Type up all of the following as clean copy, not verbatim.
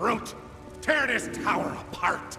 brute! Tear this tower apart!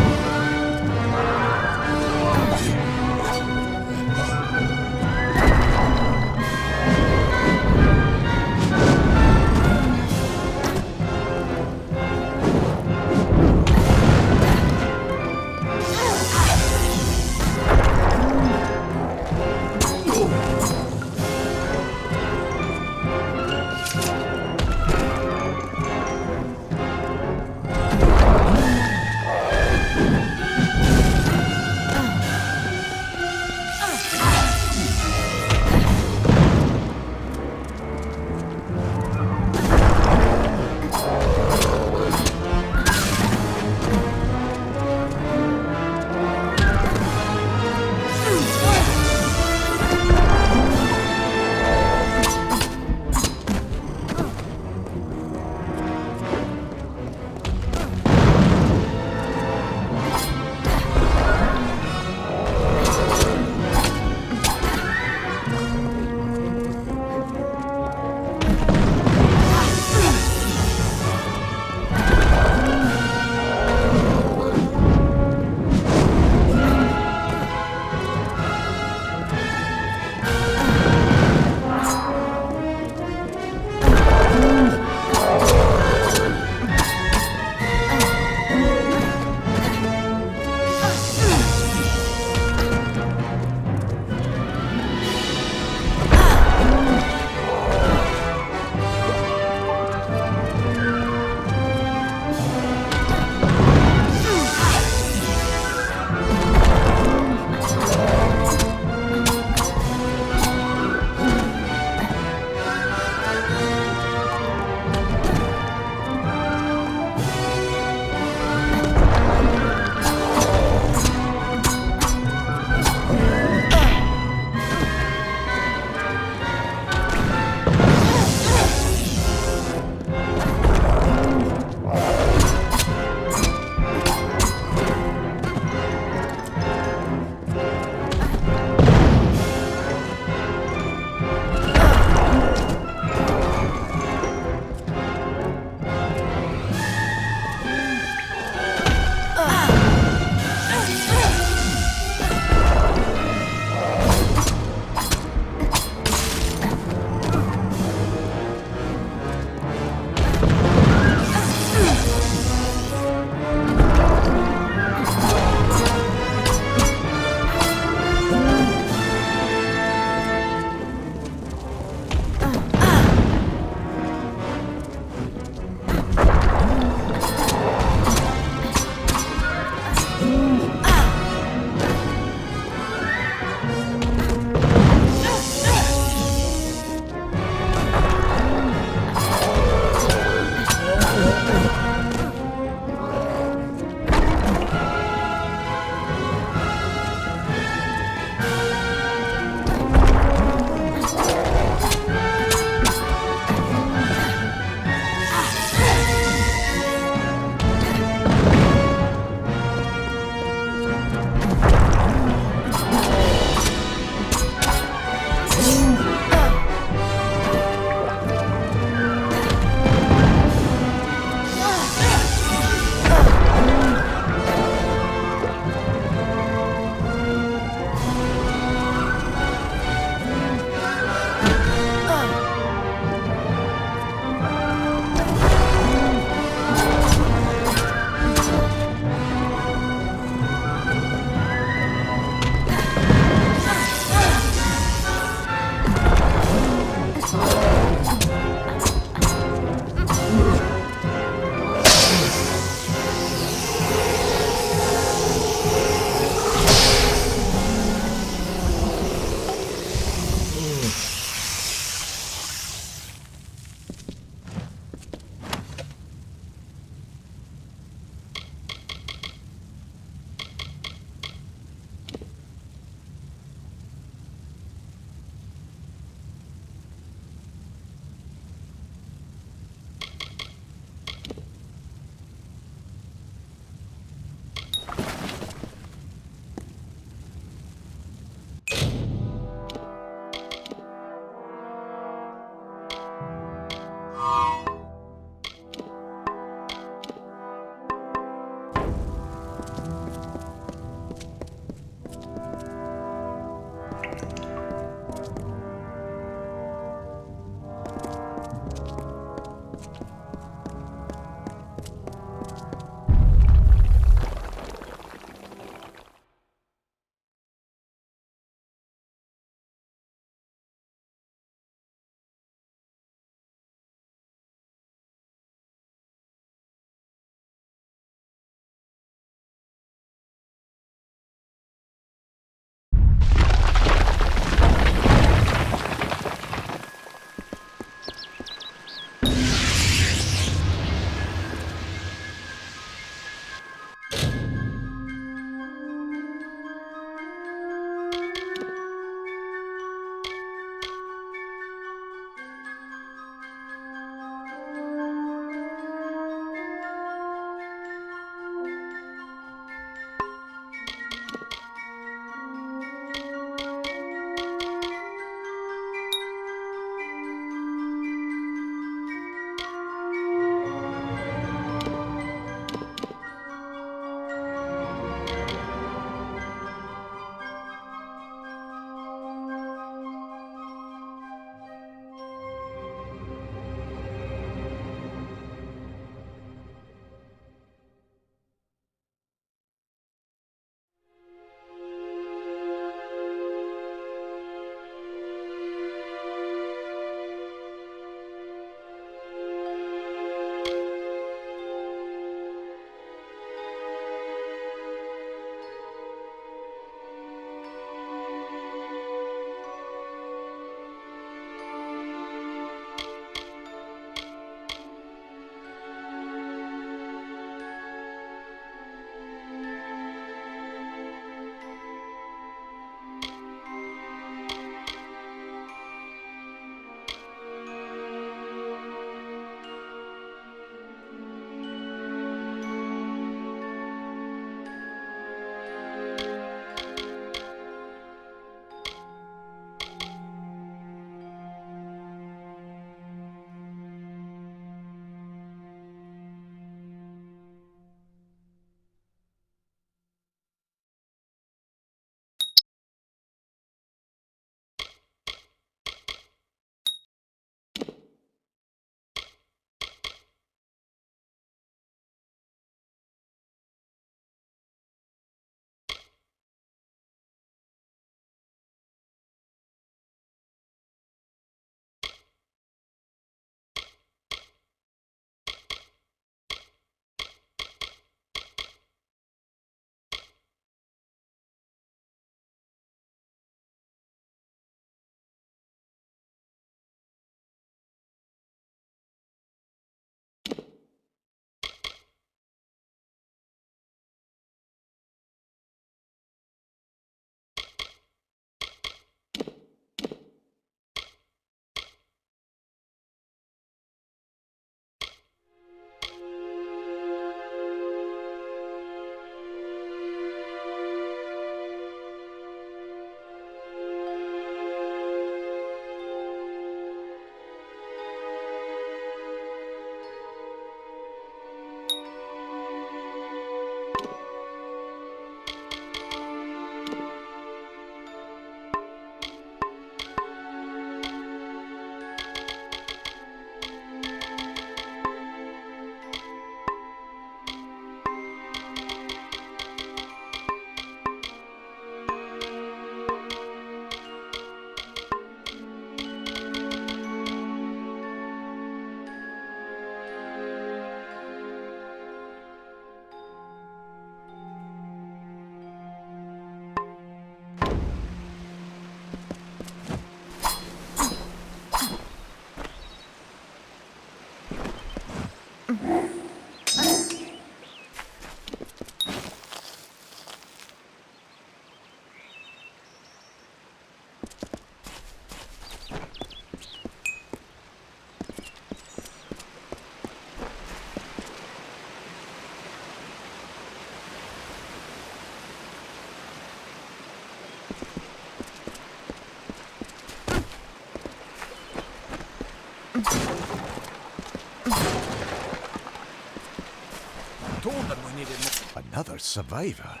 Told them we needed more. Another survivor?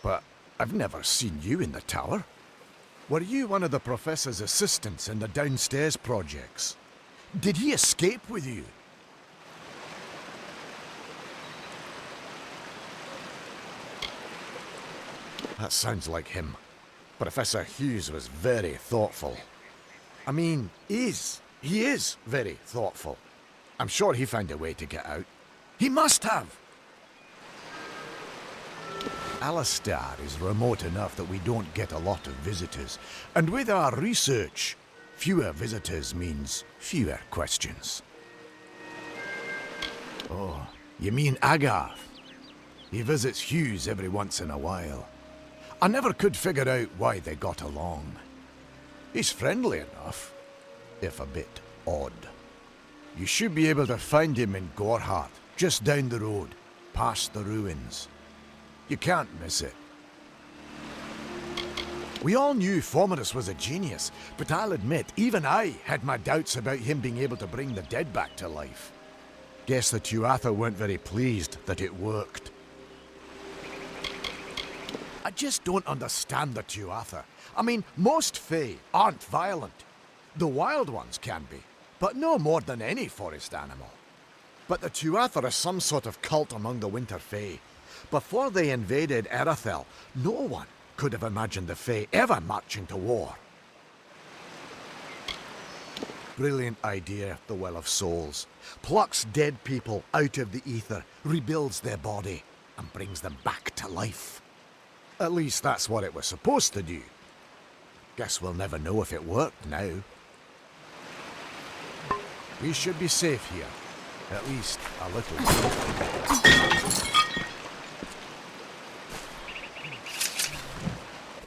But I've never seen you in the tower. Were you one of the professor's assistants in the downstairs projects? Did he escape with you? That sounds like him. Professor Hughes was very thoughtful. I mean, he is very thoughtful. I'm sure he found a way to get out. He must have! Alistair is remote enough that we don't get a lot of visitors. And with our research, fewer visitors means fewer questions. Oh, you mean Agarth? He visits Hughes every once in a while. I never could figure out why they got along. He's friendly enough, if a bit odd. You should be able to find him in Gorhart, just down the road, past the ruins. You can't miss it. We all knew Fomerus was a genius, but I'll admit, even I had my doubts about him being able to bring the dead back to life. Guess the Tuatha weren't very pleased that it worked. I just don't understand the Tuatha. I mean, most Fae aren't violent. The wild ones can be, but no more than any forest animal. But the Tuatha are some sort of cult among the Winter Fae. Before they invaded Erethel, no one could have imagined the Fae ever marching to war. Brilliant idea, the Well of Souls. Plucks dead people out of the ether, rebuilds their body, and brings them back to life. At least that's what it was supposed to do. Guess we'll never know if it worked now. We should be safe here. At least a little.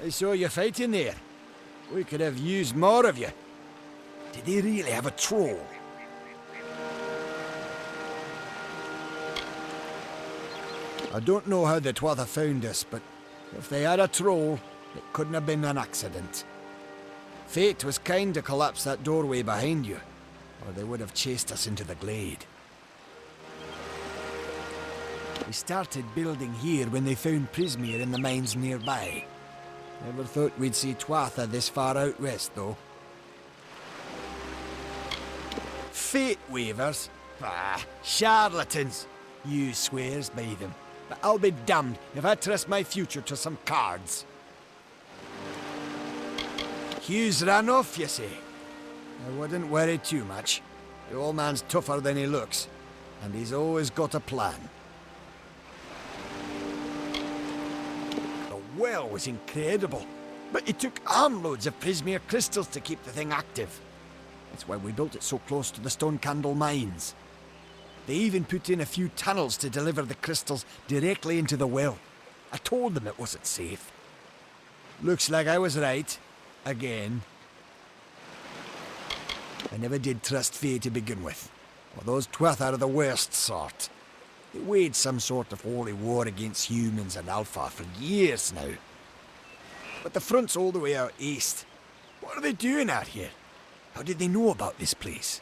I saw you fighting there. We could have used more of you. Did they really have a troll? I don't know how the Tuatha found us, but if they had a troll, it couldn't have been an accident. Fate was kind to collapse that doorway behind you, or they would have chased us into the glade. We started building here when they found Prismeer in the mines nearby. Never thought we'd see Tuatha this far out west, though. Fate weavers? Ah, charlatans. You swears by them. But I'll be damned if I trust my future to some cards. Hughes ran off, you say? I wouldn't worry too much. The old man's tougher than he looks, and he's always got a plan. The well was incredible, but it took armloads of Prismeer crystals to keep the thing active. That's why we built it so close to the Stone Candle mines. They even put in a few tunnels to deliver the crystals directly into the well. I told them it wasn't safe. Looks like I was right. Again. I never did trust Fae to begin with. Well, those Tuatha are the worst sort. They waged some sort of holy war against humans and Alpha for years now. But the front's all the way out east. What are they doing out here? How did they know about this place?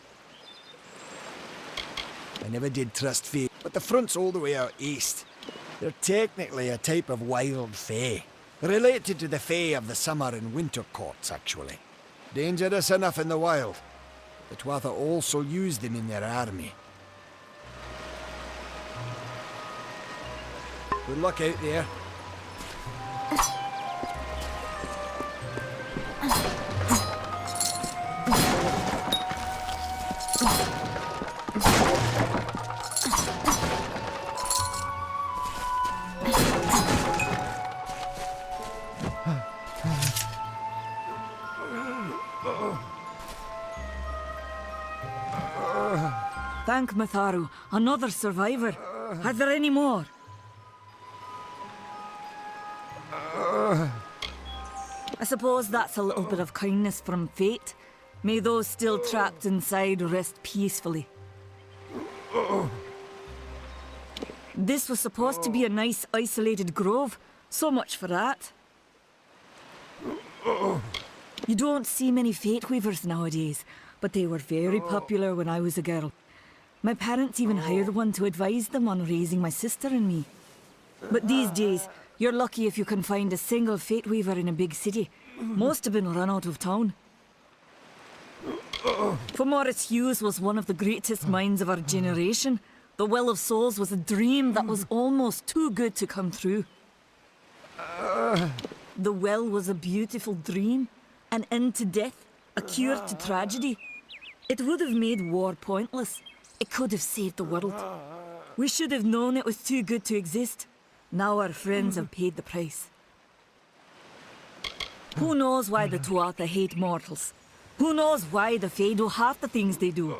I never did trust Fae, but the front's all the way out east. They're technically a type of wild Fae. Related to the Fae of the summer and winter courts, actually. Dangerous enough in the wild. The Tuatha also use them in their army. Good luck out there. Thank Matharu, another survivor. Are there any more? I suppose that's a little bit of kindness from fate. May those still trapped inside rest peacefully. This was supposed to be a nice isolated grove. So much for that. You don't see many fate weavers nowadays, but they were very popular when I was a girl. My parents even hired one to advise them on raising my sister and me. But these days, you're lucky if you can find a single fate weaver in a big city. Most have been run out of town. For Morris Hughes was one of the greatest minds of our generation. The Well of Souls was a dream that was almost too good to come true. The well was a beautiful dream, an end to death, a cure to tragedy. It would have made war pointless. It could have saved the world. We should have known it was too good to exist. Now our friends have paid the price. Who knows why the Tuatha hate mortals? Who knows why the Fae do half the things they do?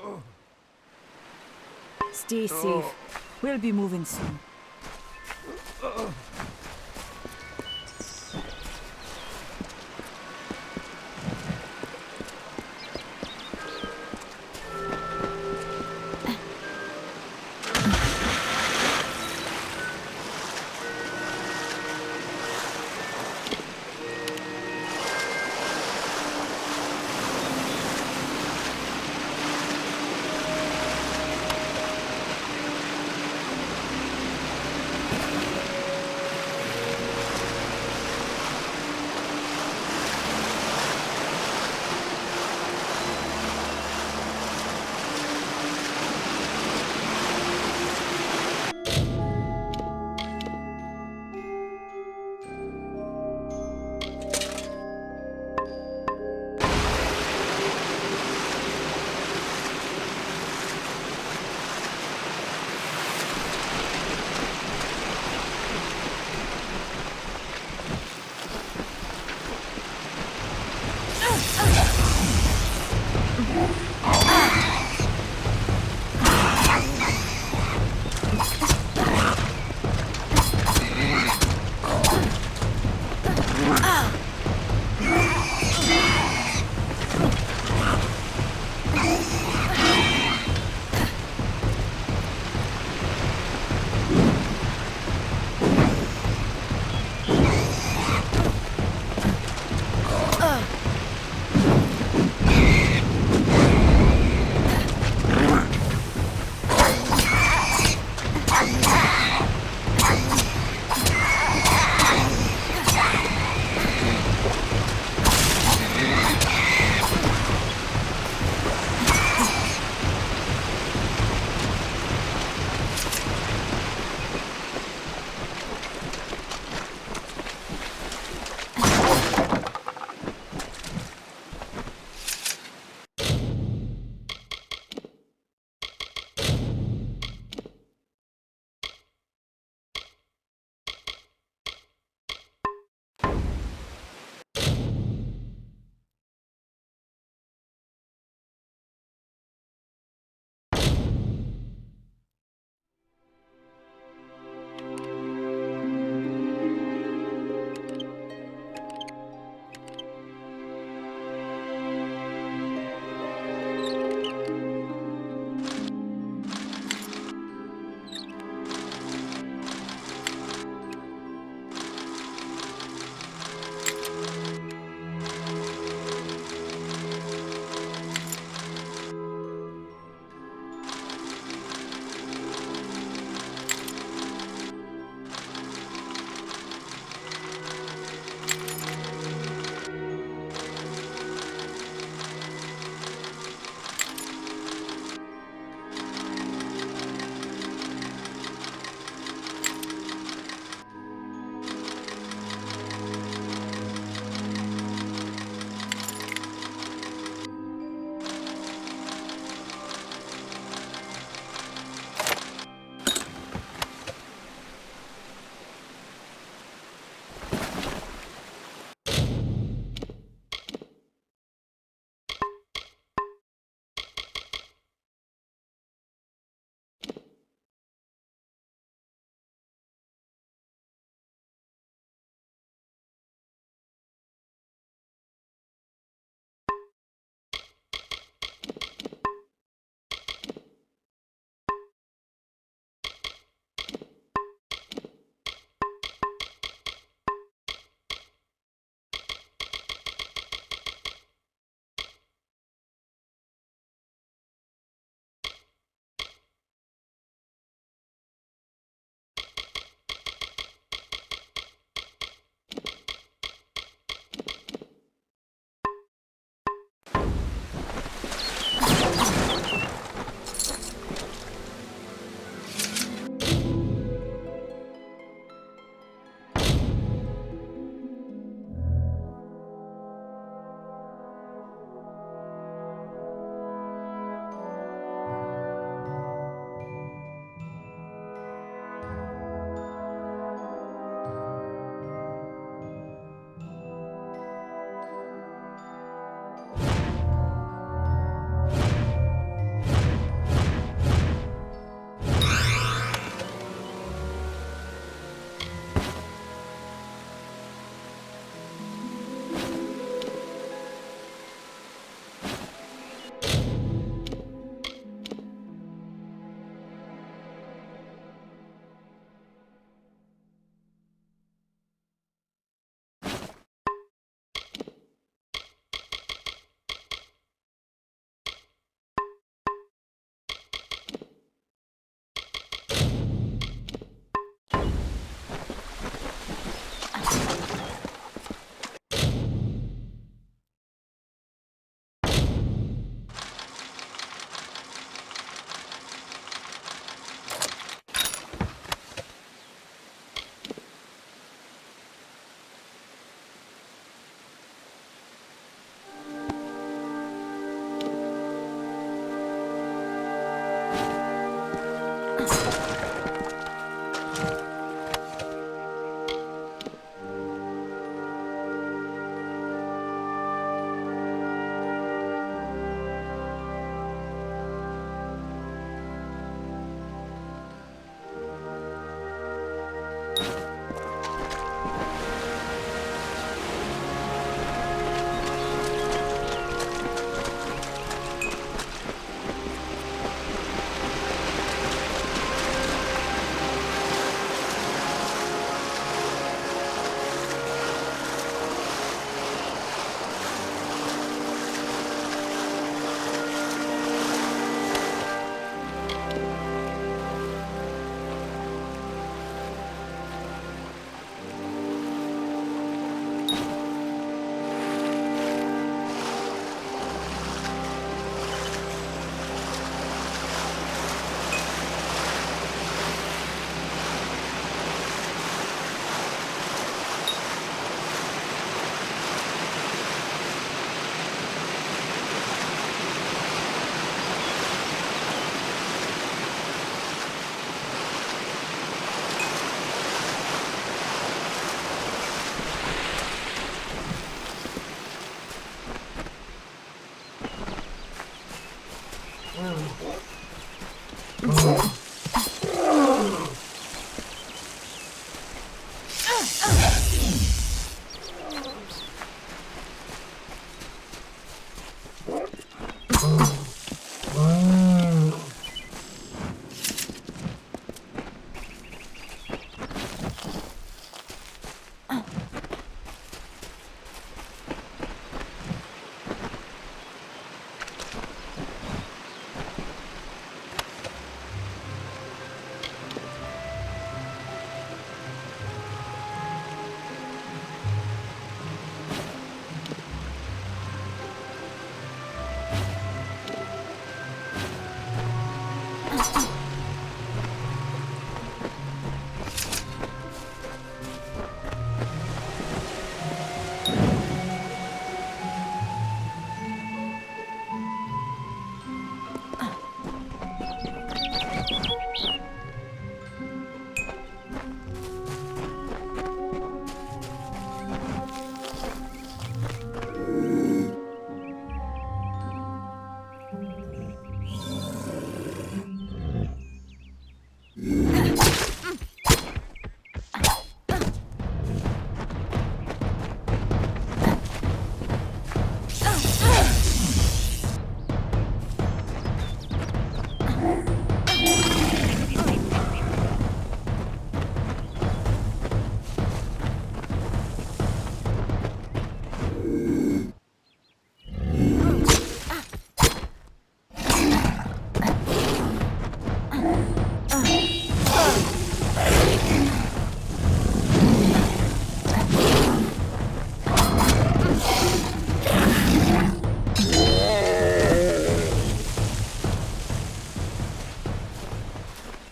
Stay safe. We'll be moving soon.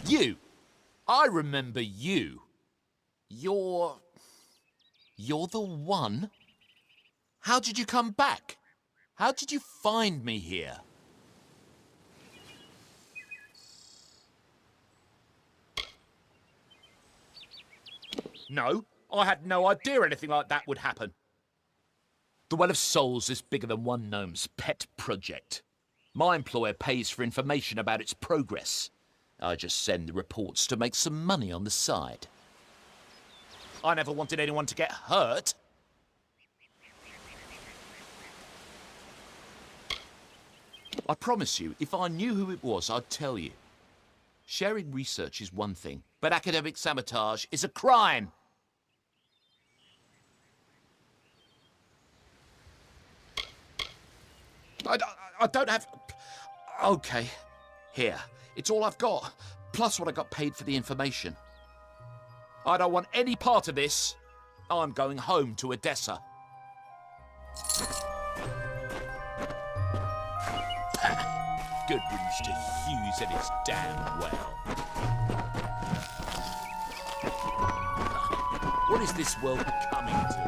You! I remember you. You're the one? How did you come back? How did you find me here? No, I had no idea anything like that would happen. The Well of Souls is bigger than one gnome's pet project. My employer pays for information about its progress. I just send the reports to make some money on the side. I never wanted anyone to get hurt. I promise you, if I knew who it was, I'd tell you. Sharing research is one thing, but academic sabotage is a crime. I don't have... Okay, here. It's all I've got, plus what I got paid for the information. I don't want any part of this. I'm going home to Odessa. Good riddance to Hughes and his damn well. What is this world coming to?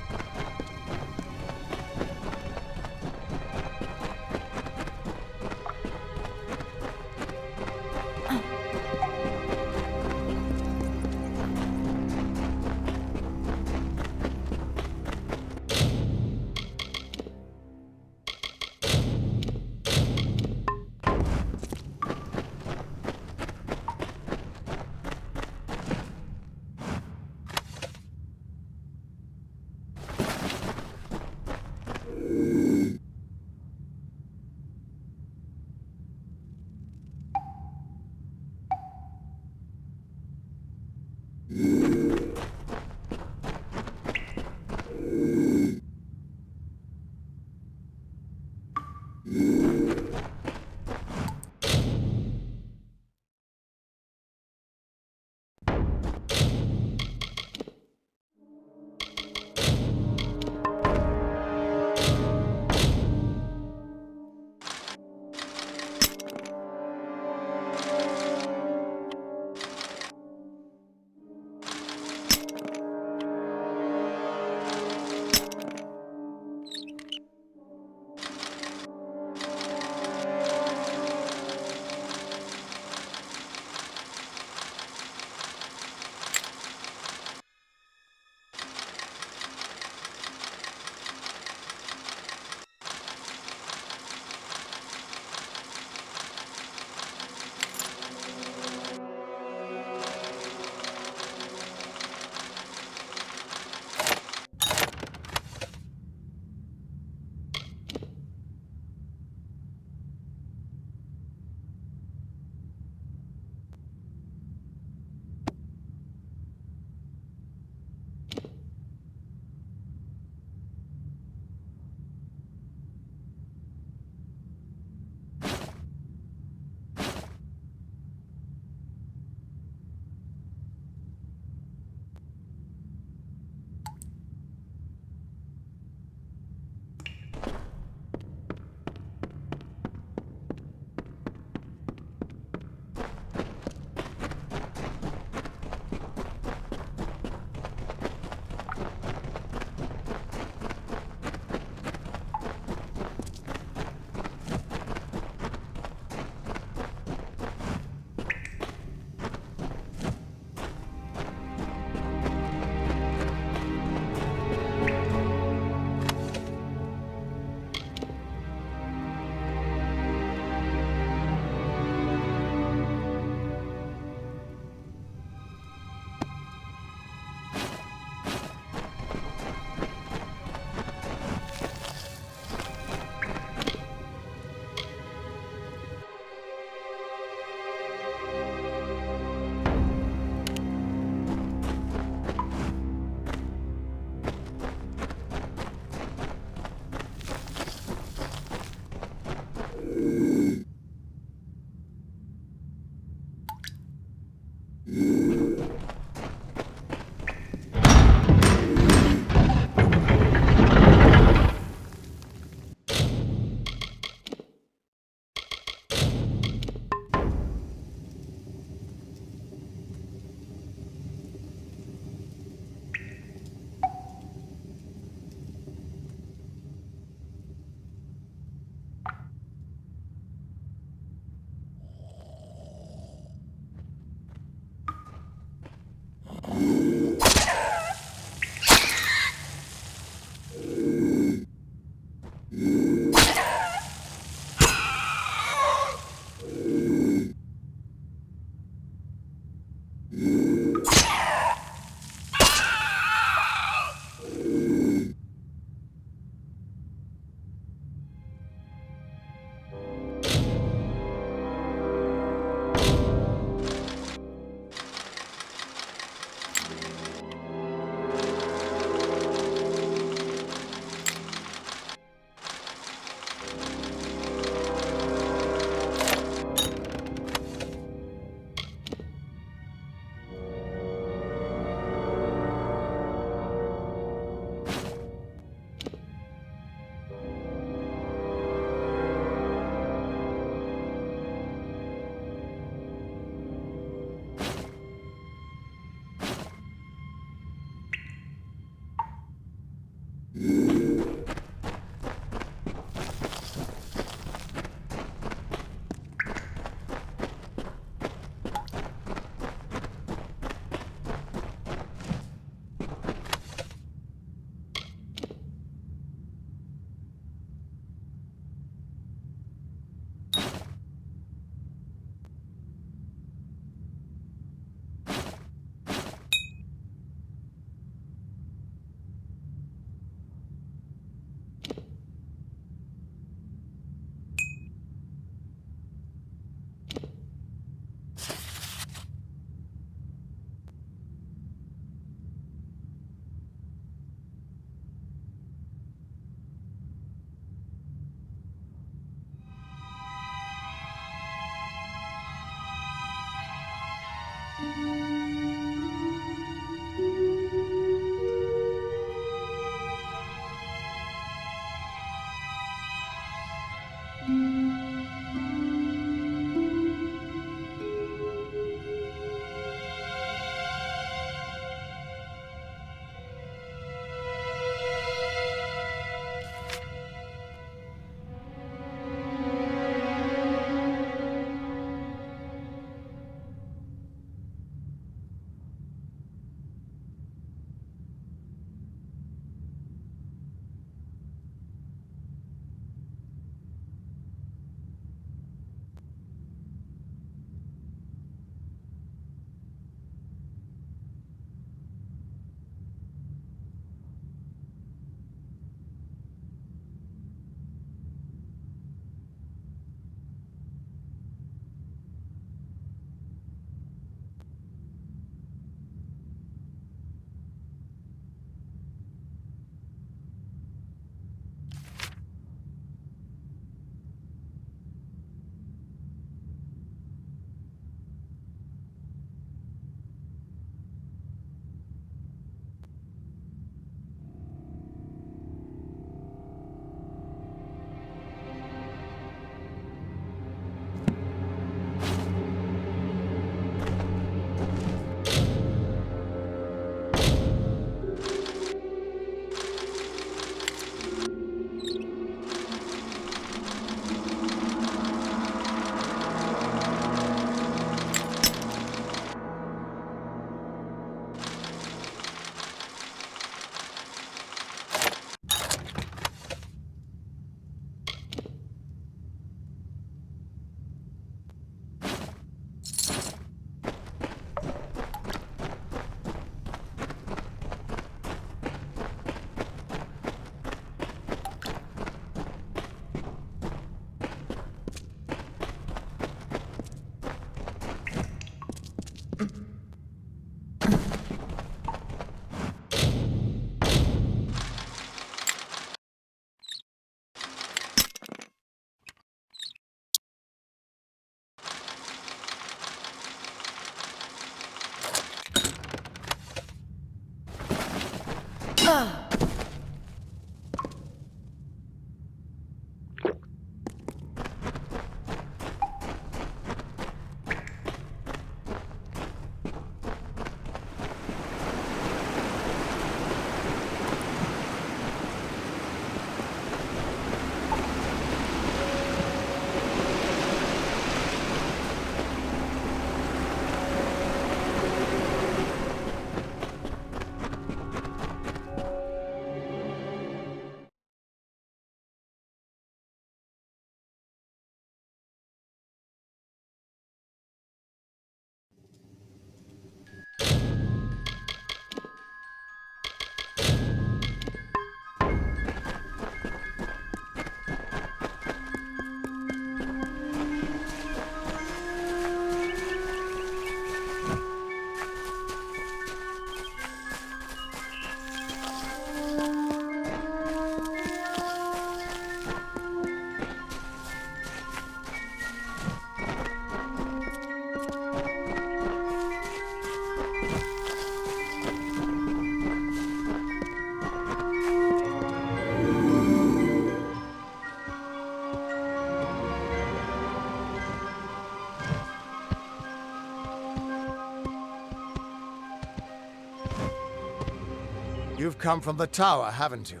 You've come from the tower, haven't you?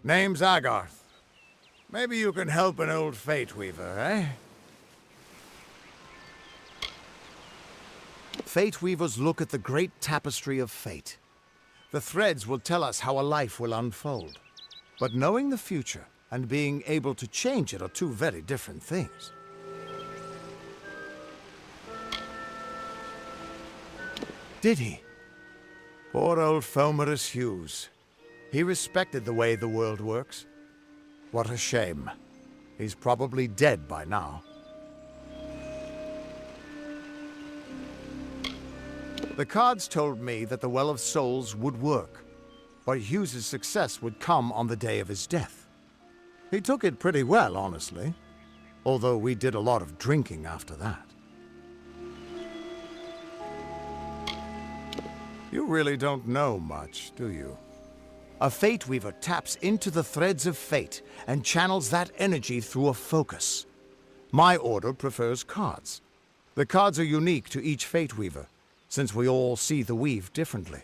Name's Agarth. Maybe you can help an old Fate Weaver, eh? Fate Weavers look at the great tapestry of fate. The threads will tell us how a life will unfold. But knowing the future and being able to change it are two very different things. Did he? Poor old Fomerus Hughes. He respected the way the world works. What a shame. He's probably dead by now. The cards told me that the Well of Souls would work, but Hughes's success would come on the day of his death. He took it pretty well, honestly, although we did a lot of drinking after that. You really don't know much, do you? A Fate Weaver taps into the threads of fate and channels that energy through a focus. My order prefers cards. The cards are unique to each Fate Weaver, since we all see the weave differently.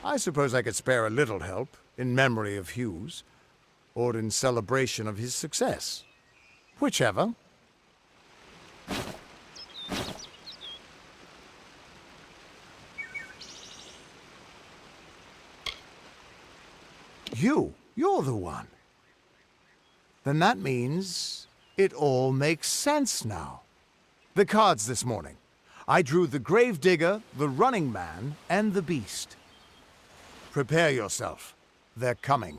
I suppose I could spare a little help in memory of Hughes, or in celebration of his success. Whichever. You're the one. Then that means it all makes sense now. The cards this morning. I drew the Gravedigger, the Running Man, and the Beast. Prepare yourself. They're coming.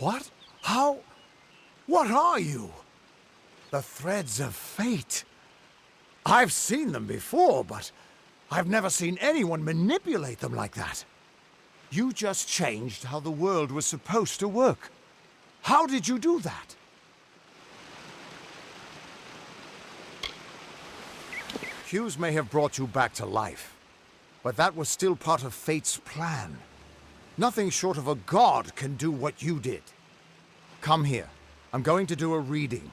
What? How? What are you? The threads of fate. I've seen them before, but I've never seen anyone manipulate them like that. You just changed how the world was supposed to work. How did you do that? Hughes may have brought you back to life, but that was still part of fate's plan. Nothing short of a god can do what you did. Come here. I'm going to do a reading.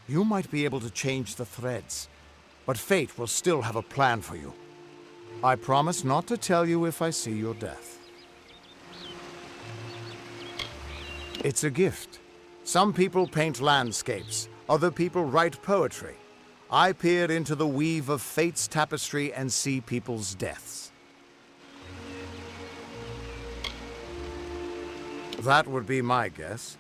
You might be able to change the threads, but fate will still have a plan for you. I promise not to tell you if I see your death. It's a gift. Some people paint landscapes, other people write poetry. I peer into the weave of fate's tapestry and see people's deaths. That would be my guess.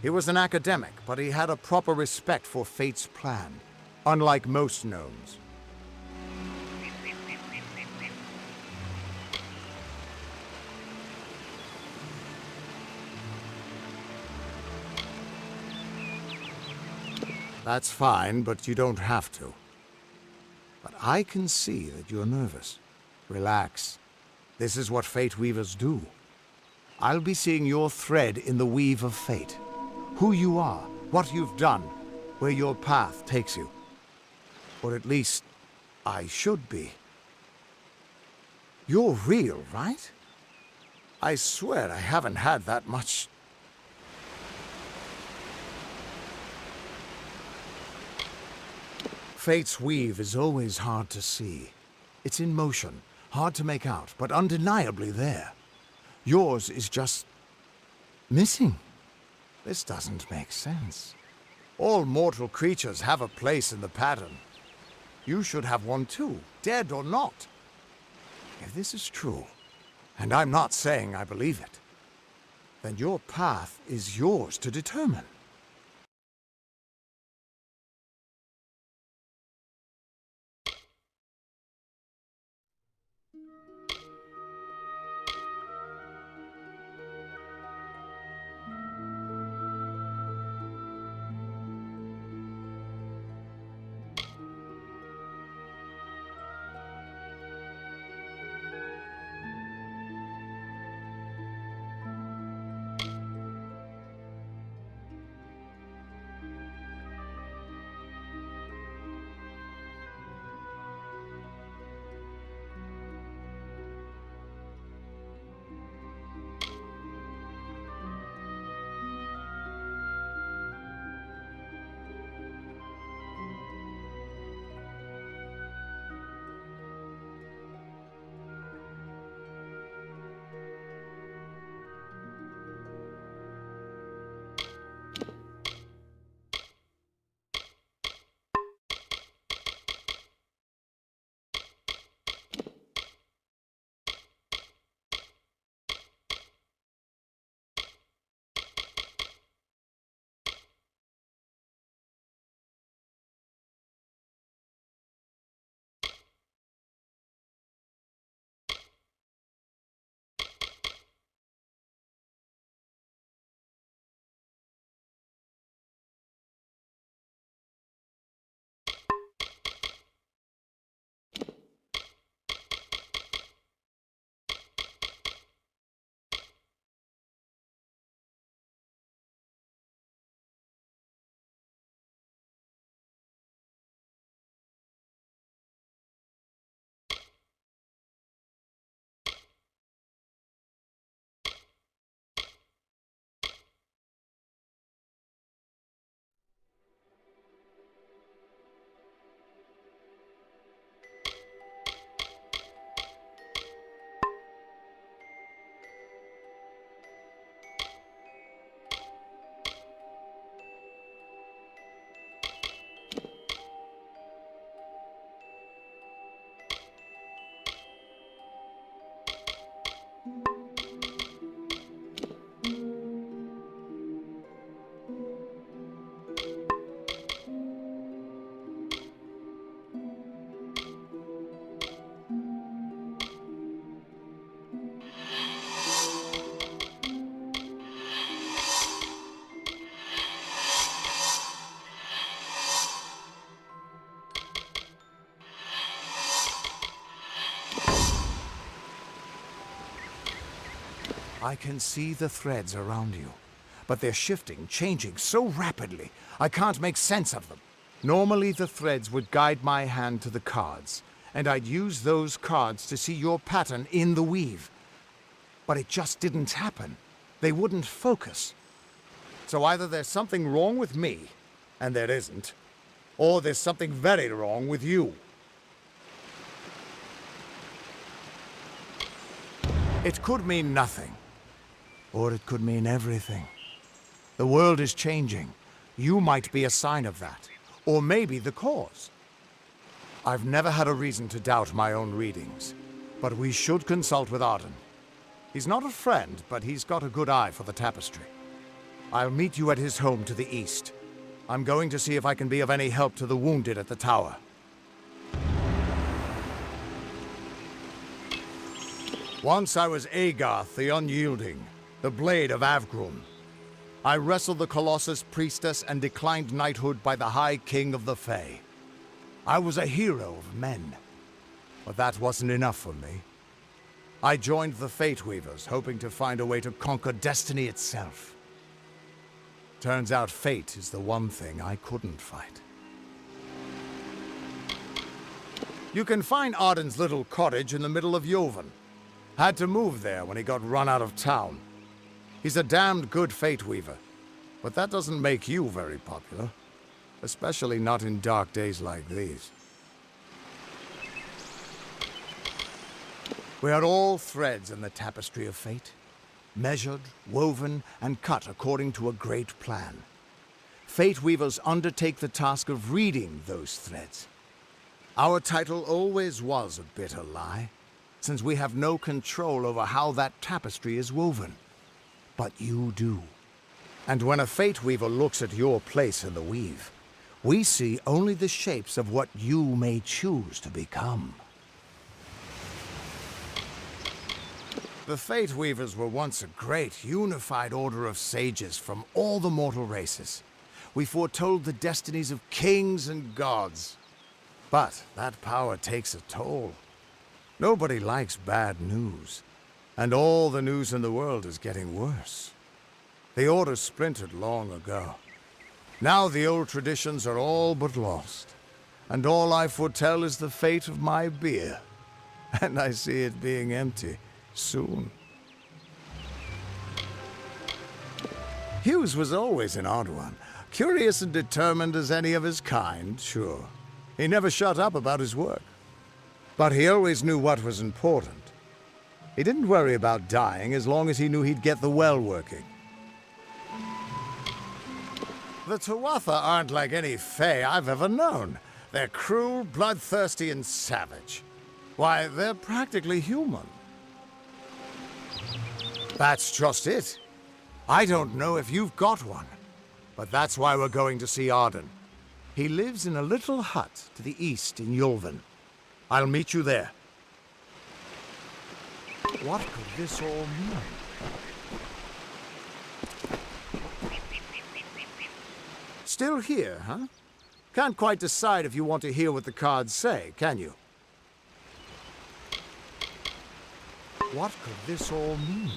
He was an academic, but he had a proper respect for fate's plan, unlike most gnomes. That's fine, but you don't have to. But I can see that you're nervous. Relax. This is what fate weavers do. I'll be seeing your thread in the weave of fate. Who you are, what you've done, where your path takes you. Or at least, I should be. You're real, right? I swear I haven't had that much. Fate's weave is always hard to see. It's in motion, hard to make out, but undeniably there. Yours is just missing. This doesn't make sense. All mortal creatures have a place in the pattern. You should have one too, dead or not. If this is true, and I'm not saying I believe it, then your path is yours to determine. I can see the threads around you, but they're shifting, changing so rapidly, I can't make sense of them. Normally the threads would guide my hand to the cards, and I'd use those cards to see your pattern in the weave. But it just didn't happen. They wouldn't focus. So either there's something wrong with me, and there isn't, or there's something very wrong with you. It could mean nothing, or it could mean everything. The world is changing. You might be a sign of that, or maybe the cause. I've never had a reason to doubt my own readings, but we should consult with Arden. He's not a friend, but he's got a good eye for the tapestry. I'll meet you at his home to the east. I'm going to see if I can be of any help to the wounded at the tower. Once I was Agarth the Unyielding, the Blade of Avgrum. I wrestled the Colossus Priestess and declined knighthood by the High King of the Fae. I was a hero of men, but that wasn't enough for me. I joined the Fate Weavers, hoping to find a way to conquer destiny itself. Turns out fate is the one thing I couldn't fight. You can find Arden's little cottage in the middle of Joven. Had to move there when he got run out of town. He's a damned good Fate Weaver, but that doesn't make you very popular. Especially not in dark days like these. We are all threads in the tapestry of fate, measured, woven, and cut according to a great plan. Fate Weavers undertake the task of reading those threads. Our title always was a bitter lie, since we have no control over how that tapestry is woven. But you do. And when a Fate Weaver looks at your place in the weave, we see only the shapes of what you may choose to become. The Fate Weavers were once a great, unified order of sages from all the mortal races. We foretold the destinies of kings and gods. But that power takes a toll. Nobody likes bad news, and all the news in the world is getting worse. The Order splintered long ago. Now the old traditions are all but lost, and all I foretell is the fate of my beer. And I see it being empty soon. Hughes was always an odd one, curious and determined as any of his kind, sure. He never shut up about his work. But he always knew what was important. He didn't worry about dying as long as he knew he'd get the well working. The Tuatha aren't like any Fae I've ever known. They're cruel, bloodthirsty, and savage. Why, they're practically human. That's just it. I don't know if you've got one, but that's why we're going to see Arden. He lives in a little hut to the east in Yulven. I'll meet you there. What could this all mean? Still here, huh? Can't quite decide if you want to hear what the cards say, can you? What could this all mean?